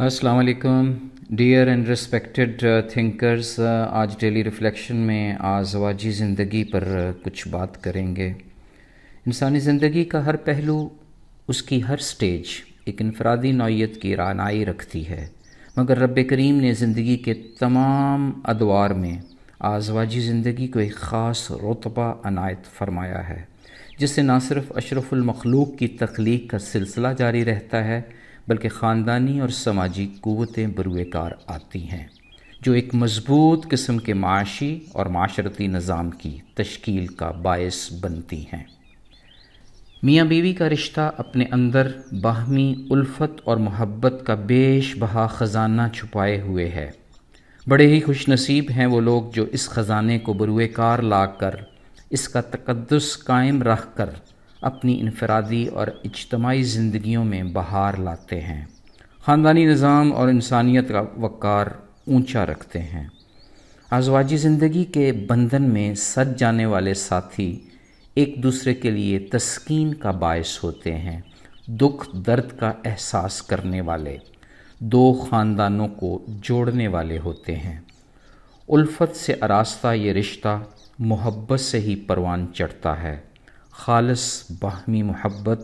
السلام علیکم dear and respected thinkers, آج ڈیلی ریفلیکشن میں ازواجی زندگی پر کچھ بات کریں گے۔ انسانی زندگی کا ہر پہلو، اس کی ہر سٹیج ایک انفرادی نوعیت کی رعنائی رکھتی ہے، مگر رب کریم نے زندگی کے تمام ادوار میں ازواجی زندگی کو ایک خاص رتبہ عنایت فرمایا ہے، جس سے نہ صرف اشرف المخلوق کی تخلیق کا سلسلہ جاری رہتا ہے بلکہ خاندانی اور سماجی قوتیں بروئے کار آتی ہیں، جو ایک مضبوط قسم کے معاشی اور معاشرتی نظام کی تشکیل کا باعث بنتی ہیں۔ میاں بیوی کا رشتہ اپنے اندر باہمی الفت اور محبت کا بیش بہا خزانہ چھپائے ہوئے ہے۔ بڑے ہی خوش نصیب ہیں وہ لوگ جو اس خزانے کو بروئے کار لا کر، اس کا تقدس قائم رکھ کر اپنی انفرادی اور اجتماعی زندگیوں میں بہار لاتے ہیں، خاندانی نظام اور انسانیت کا وقار اونچا رکھتے ہیں۔ ازواجی زندگی کے بندھن میں سج جانے والے ساتھی ایک دوسرے کے لیے تسکین کا باعث ہوتے ہیں، دکھ درد کا احساس کرنے والے، دو خاندانوں کو جوڑنے والے ہوتے ہیں۔ الفت سے آراستہ یہ رشتہ محبت سے ہی پروان چڑھتا ہے، خالص باہمی محبت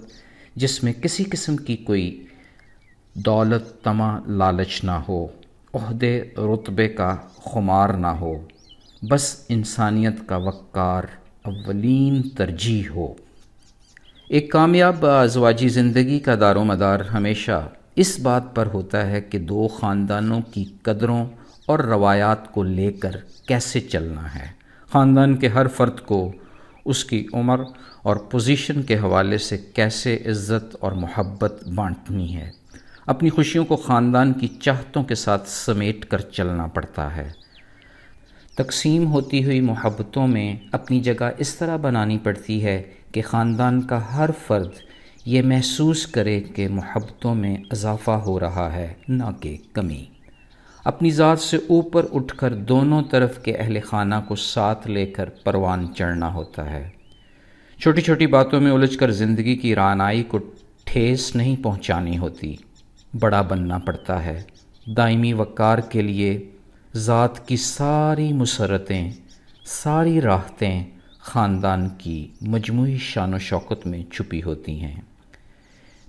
جس میں کسی قسم کی کوئی دولت طمع لالچ نہ ہو، عہدے رتبے کا خمار نہ ہو، بس انسانیت کا وقار اولین ترجیح ہو۔ ایک کامیاب ازواجی زندگی کا دار و مدار ہمیشہ اس بات پر ہوتا ہے کہ دو خاندانوں کی قدروں اور روایات کو لے کر کیسے چلنا ہے۔ خاندان کے ہر فرد کو اس کی عمر اور پوزیشن کے حوالے سے کیسے عزت اور محبت بانٹنی ہے۔ اپنی خوشیوں کو خاندان کی چاہتوں کے ساتھ سمیٹ کر چلنا پڑتا ہے۔ تقسیم ہوتی ہوئی محبتوں میں اپنی جگہ اس طرح بنانی پڑتی ہے کہ خاندان کا ہر فرد یہ محسوس کرے کہ محبتوں میں اضافہ ہو رہا ہے، نہ کہ کمی۔ اپنی ذات سے اوپر اٹھ کر دونوں طرف کے اہل خانہ کو ساتھ لے کر پروان چڑھنا ہوتا ہے۔ چھوٹی چھوٹی باتوں میں الجھ کر زندگی کی رعنائی کو ٹھیس نہیں پہنچانی ہوتی، بڑا بننا پڑتا ہے۔ دائمی وقار کے لیے ذات کی ساری مسرتیں، ساری راحتیں خاندان کی مجموعی شان و شوکت میں چھپی ہوتی ہیں۔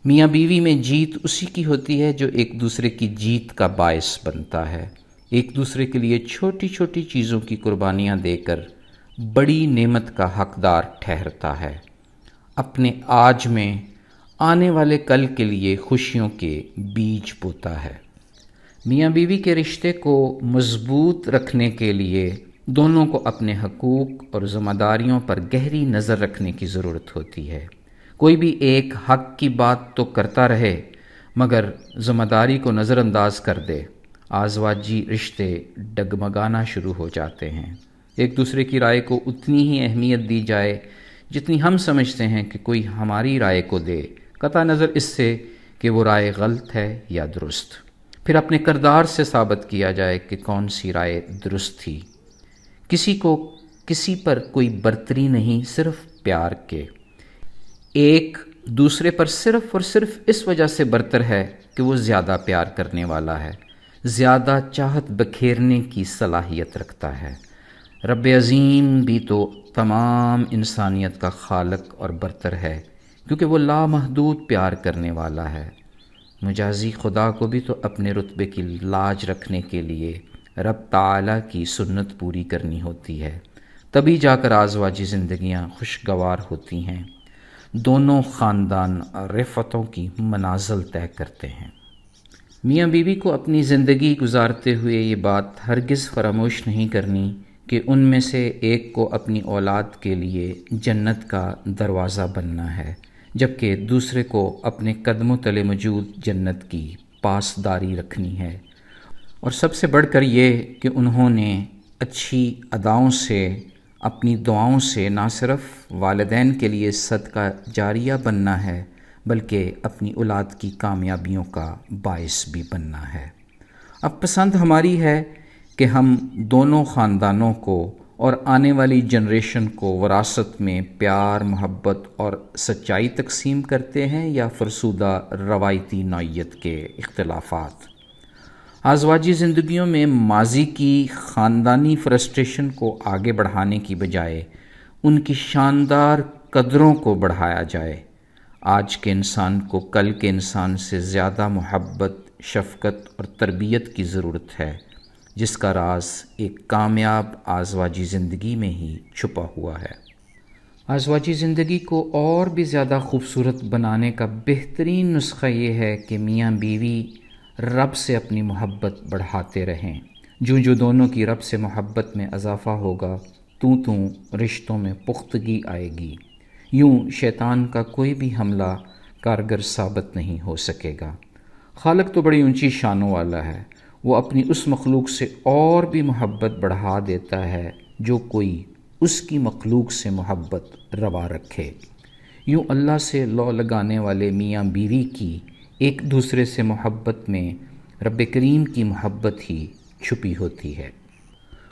میاں بیوی میں جیت اسی کی ہوتی ہے جو ایک دوسرے کی جیت کا باعث بنتا ہے، ایک دوسرے کے لیے چھوٹی چھوٹی چیزوں کی قربانیاں دے کر بڑی نعمت کا حقدار ٹھہرتا ہے، اپنے آج میں آنے والے کل کے لیے خوشیوں کے بیج بوتا ہے۔ میاں بیوی کے رشتے کو مضبوط رکھنے کے لیے دونوں کو اپنے حقوق اور ذمہ داریوں پر گہری نظر رکھنے کی ضرورت ہوتی ہے۔ کوئی بھی ایک حق کی بات تو کرتا رہے مگر ذمہ داری کو نظر انداز کر دے، ازواجی رشتے ڈگمگانا شروع ہو جاتے ہیں۔ ایک دوسرے کی رائے کو اتنی ہی اہمیت دی جائے جتنی ہم سمجھتے ہیں کہ کوئی ہماری رائے کو دے، قطع نظر اس سے کہ وہ رائے غلط ہے یا درست۔ پھر اپنے کردار سے ثابت کیا جائے کہ کون سی رائے درست تھی۔ کسی کو کسی پر کوئی برتری نہیں، صرف پیار کے۔ ایک دوسرے پر صرف اور صرف اس وجہ سے برتر ہے کہ وہ زیادہ پیار کرنے والا ہے، زیادہ چاہت بکھیرنے کی صلاحیت رکھتا ہے۔ رب عظیم بھی تو تمام انسانیت کا خالق اور برتر ہے، کیونکہ وہ لامحدود پیار کرنے والا ہے۔ مجازی خدا کو بھی تو اپنے رتبے کی لاج رکھنے کے لیے رب تعالیٰ کی سنت پوری کرنی ہوتی ہے، تبھی جا کر ازواجی زندگیاں خوشگوار ہوتی ہیں، دونوں خاندان رفتوں کی منازل طے کرتے ہیں۔ میاں بیوی کو اپنی زندگی گزارتے ہوئے یہ بات ہرگز فراموش نہیں کرنی کہ ان میں سے ایک کو اپنی اولاد کے لیے جنت کا دروازہ بننا ہے، جبکہ دوسرے کو اپنے قدموں تلے موجود جنت کی پاسداری رکھنی ہے، اور سب سے بڑھ کر یہ کہ انہوں نے اچھی اداؤں سے، اپنی دعاؤں سے نہ صرف والدین کے لیے صدقہ جاریہ بننا ہے بلکہ اپنی اولاد کی کامیابیوں کا باعث بھی بننا ہے۔ اب پسند ہماری ہے کہ ہم دونوں خاندانوں کو اور آنے والی جنریشن کو وراثت میں پیار، محبت اور سچائی تقسیم کرتے ہیں یا فرسودہ روایتی نوعیت کے اختلافات۔ ازواجی زندگیوں میں ماضی کی خاندانی فرسٹریشن کو آگے بڑھانے کی بجائے ان کی شاندار قدروں کو بڑھایا جائے۔ آج کے انسان کو کل کے انسان سے زیادہ محبت، شفقت اور تربیت کی ضرورت ہے، جس کا راز ایک کامیاب ازواجی زندگی میں ہی چھپا ہوا ہے۔ ازواجی زندگی کو اور بھی زیادہ خوبصورت بنانے کا بہترین نسخہ یہ ہے کہ میاں بیوی رب سے اپنی محبت بڑھاتے رہیں۔ جو دونوں کی رب سے محبت میں اضافہ ہوگا، رشتوں میں پختگی آئے گی۔ یوں شیطان کا کوئی بھی حملہ کارگر ثابت نہیں ہو سکے گا۔ خالق تو بڑی اونچی شانوں والا ہے، وہ اپنی اس مخلوق سے اور بھی محبت بڑھا دیتا ہے جو کوئی اس کی مخلوق سے محبت روا رکھے۔ یوں اللہ سے لو لگانے والے میاں بیوی کی ایک دوسرے سے محبت میں رب کریم کی محبت ہی چھپی ہوتی ہے۔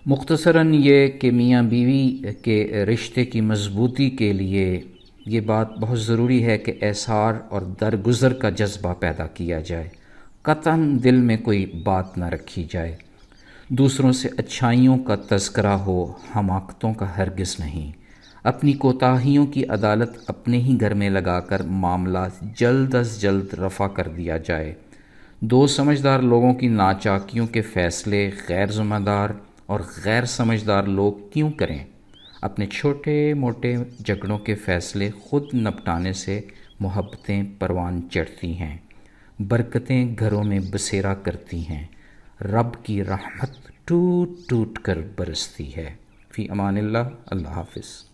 مختصراً یہ کہ میاں بیوی کے رشتے کی مضبوطی کے لیے یہ بات بہت ضروری ہے کہ ایثار اور درگزر کا جذبہ پیدا کیا جائے۔ قطعاً دل میں کوئی بات نہ رکھی جائے، دوسروں سے اچھائیوں کا تذکرہ ہو، حماقتوں کا ہرگز نہیں۔ اپنی کوتاہیوں کی عدالت اپنے ہی گھر میں لگا کر معاملات جلد از جلد رفع کر دیا جائے۔ دو سمجھدار لوگوں کی ناچاکیوں کے فیصلے غیر ذمہ دار اور غیر سمجھدار لوگ کیوں کریں؟ اپنے چھوٹے موٹے جھگڑوں کے فیصلے خود نپٹانے سے محبتیں پروان چڑھتی ہیں، برکتیں گھروں میں بسیرا کرتی ہیں، رب کی رحمت ٹوٹ ٹوٹ کر برستی ہے۔ فی امان اللہ، اللہ حافظ۔